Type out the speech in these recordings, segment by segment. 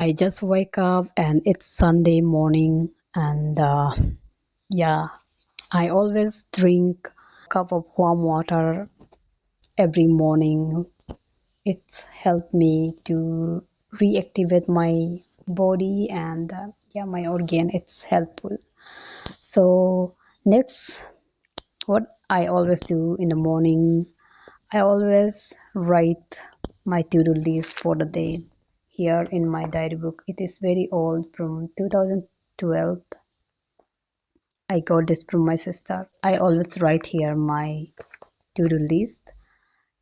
I just wake up and it's Sunday morning, and yeah, I always drink a cup of warm water every morning. It's helped me to reactivate my body and yeah, my organ. It's helpful. So next, what I always do in the morning, I always write my to-do list for the day here in my diary book. It is very old from 2012. I got this from my sister. I always write here my to-do list.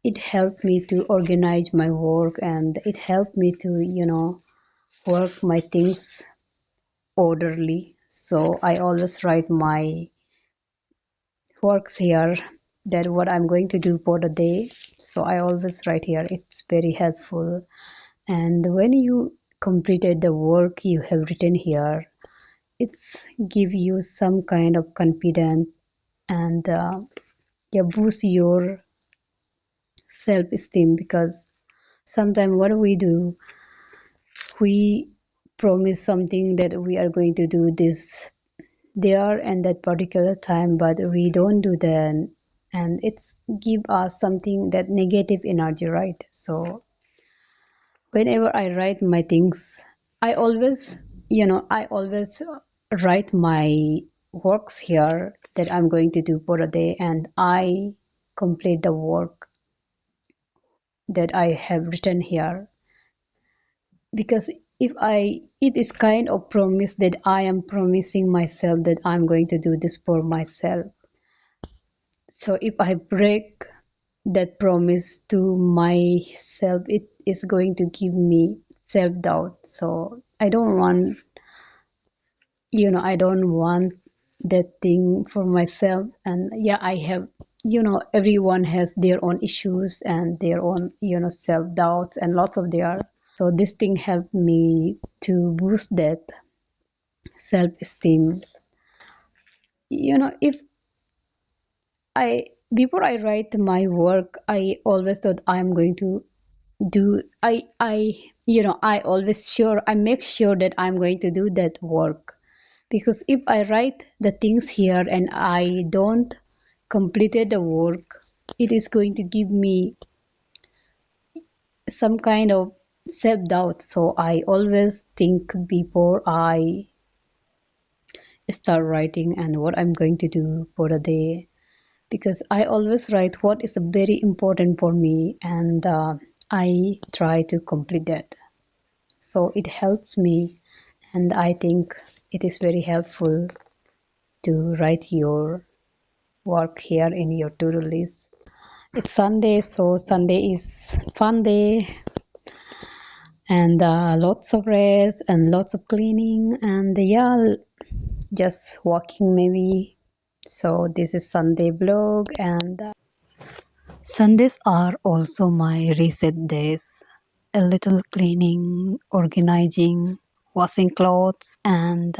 It helped me to organize my work and it helped me to, work my things orderly. So I always write my works here that what I'm going to do for the day. So I always write here. It's very helpful. And when you completed the work you have written here, it's give you some kind of confidence and yeah, boost your self-esteem because sometimes what we do, we promise something that we are going to do this there and that particular time, but we don't do that, and it's give us something that negative energy, right? So whenever I write my things, I always, I always write my works here that I'm going to do for a day, and I complete the work that I have written here because if I it is kind of promise that I am promising myself that I'm going to do this for myself. So if I break that promise to myself, it is going to give me self-doubt. So I don't want that thing for myself. And yeah, I have, everyone has their own issues and their own, self-doubts and lots of their. So this thing helped me to boost that self-esteem. If I before I write my work, I always thought I'm going to do I always sure I make sure that I'm going to do that work because if I write the things here and I don't completed the work, it is going to give me some kind of self-doubt. So I always think before I start writing and what I'm going to do for the day because I always write what is very important for me and I try to complete that. So it helps me, and I think it is very helpful to write your work here in your to-do list. It's Sunday, so Sunday is fun day and lots of rest and lots of cleaning and yeah, just walking maybe. So this is Sunday vlog and Sundays are also my reset days. A little cleaning, organizing, washing clothes, and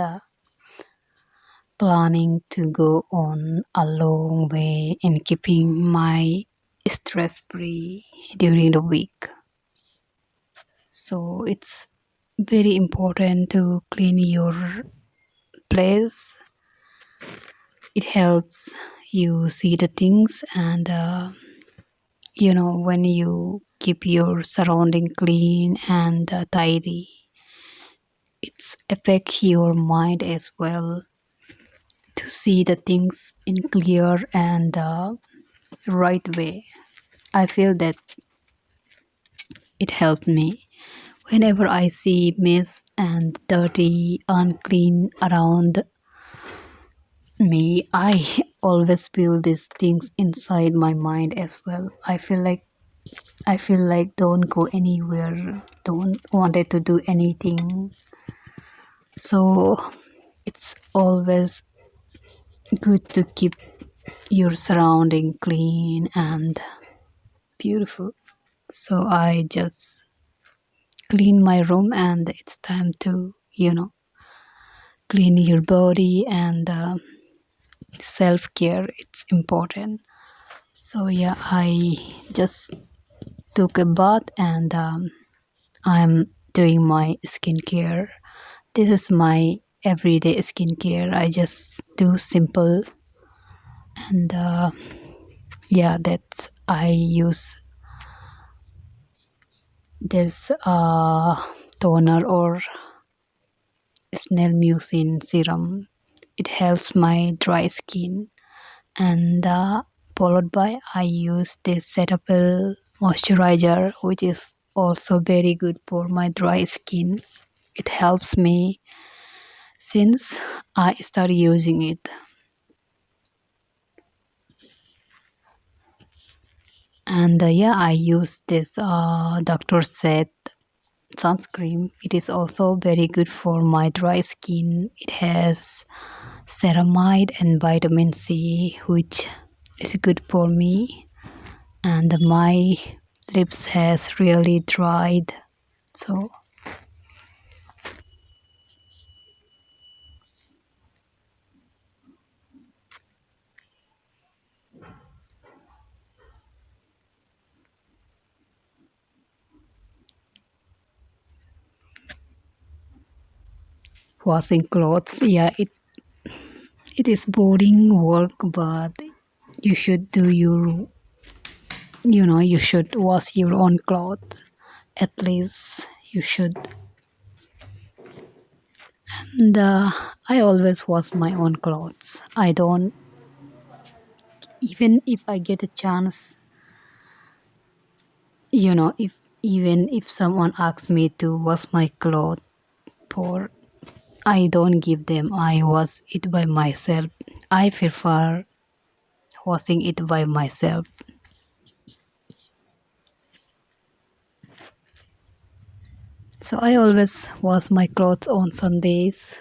planning to go on a long way in keeping my stress free during the week. So it's very important to clean your place. It helps you see the things and when you keep your surrounding clean and tidy, it's affect your mind as well to see the things in clear and right way. I feel that it helped me whenever I see mess and dirty unclean around me. I always feel these things inside my mind as well. I feel like don't go anywhere, don't wanted to do anything. So it's always good to keep your surrounding clean and beautiful. So I just clean my room and it's time to, clean your body and self-care. It's important. So yeah, I just took a bath and I'm doing my skincare. This is my everyday skincare. I just do simple and yeah, that's I use this toner or snail mucin serum. It helps my dry skin, and followed by I use this Cetaphil moisturizer, which is also very good for my dry skin. It helps me since I started using it. And yeah, I use this Dr. Set sunscreen. It is also very good for my dry skin. It has ceramide and vitamin C, which is good for me. And my lips has really dried, so washing clothes, yeah, it is boring work, but you should do your, you should wash your own clothes. At least you should. And I always wash my own clothes. I don't, even if I get a chance, if even if someone asks me to wash my clothes for, I don't give them. I wash it by myself. I prefer washing it by myself. So I always wash my clothes on Sundays.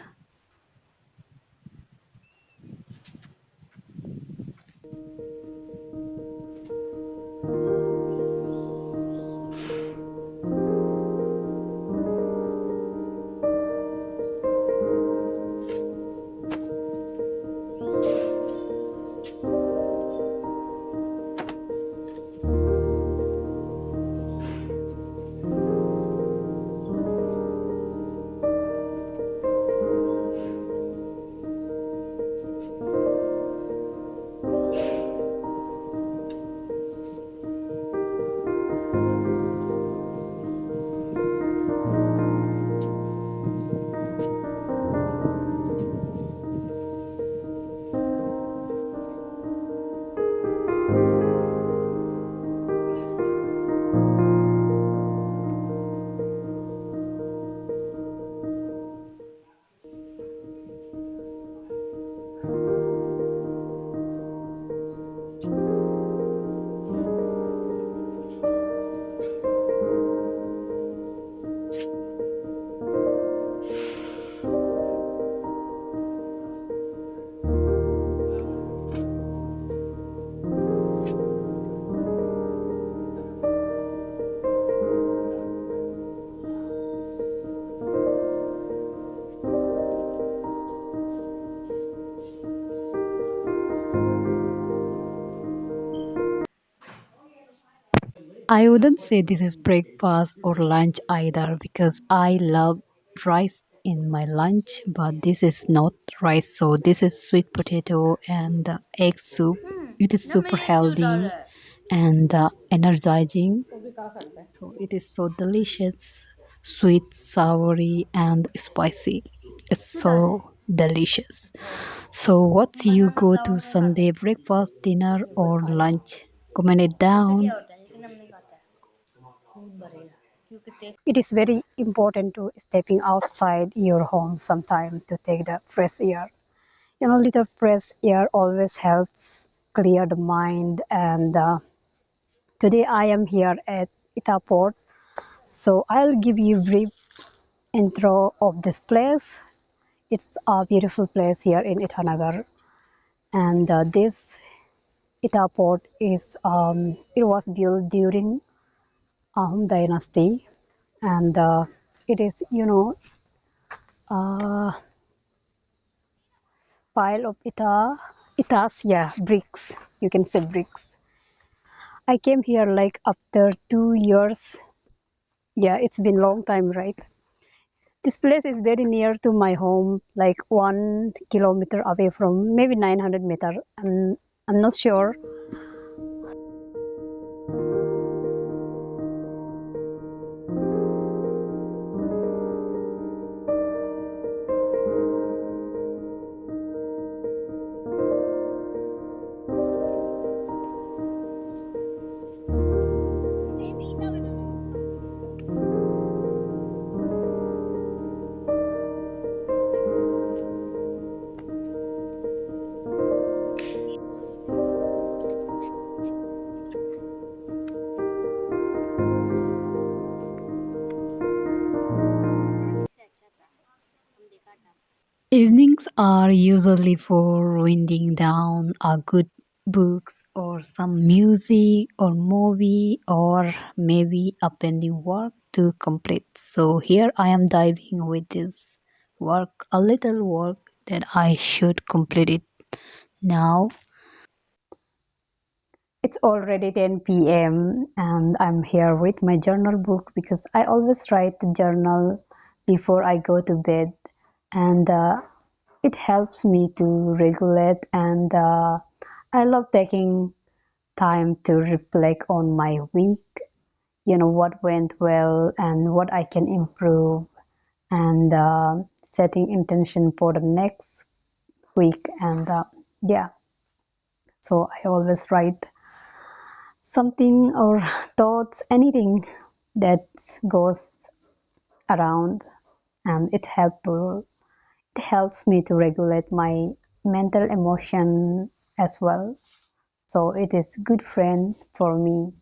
I wouldn't say this is breakfast or lunch either because I love rice in my lunch, but this is not rice. So this is sweet potato and egg soup. It is super healthy and energizing. So it is so delicious, sweet, savory, and spicy. It's so delicious. So what's you go to Sunday breakfast, dinner, or lunch? Comment it down. It is very important to stepping outside your home sometime to take the fresh air. Little fresh air always helps clear the mind. And today I am here at Itaport, so I'll give you a brief intro of this place. It's a beautiful place here in Itanagar, and this Itaport is it was built during dynasty, and it is uh, pile of itas, yeah, bricks, you can say bricks. I came here like after 2 years. Yeah, it's been long time, right? This place is very near to my home, like 1 kilometer away from maybe 900 meter. I'm not sure. Evenings are usually for winding down a good books or some music or movie or maybe a pending work to complete. So here I am diving with this work, a little work that I should complete it now. It's already 10 p.m. and I'm here with my journal book because I always write the journal before I go to bed, and it helps me to regulate, and I love taking time to reflect on my week, what went well and what I can improve, and setting intention for the next week. And yeah, so I always write something or thoughts, anything that goes around, and it helps me to regulate my mental emotion as well. So it is good friend for me.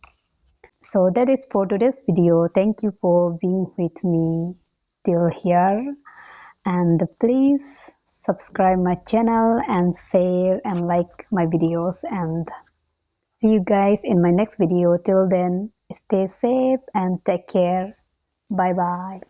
So that is for today's video. Thank you for being with me till here, and please subscribe my channel and share and like my videos, and see you guys in my next video. Till then, stay safe and take care. Bye bye.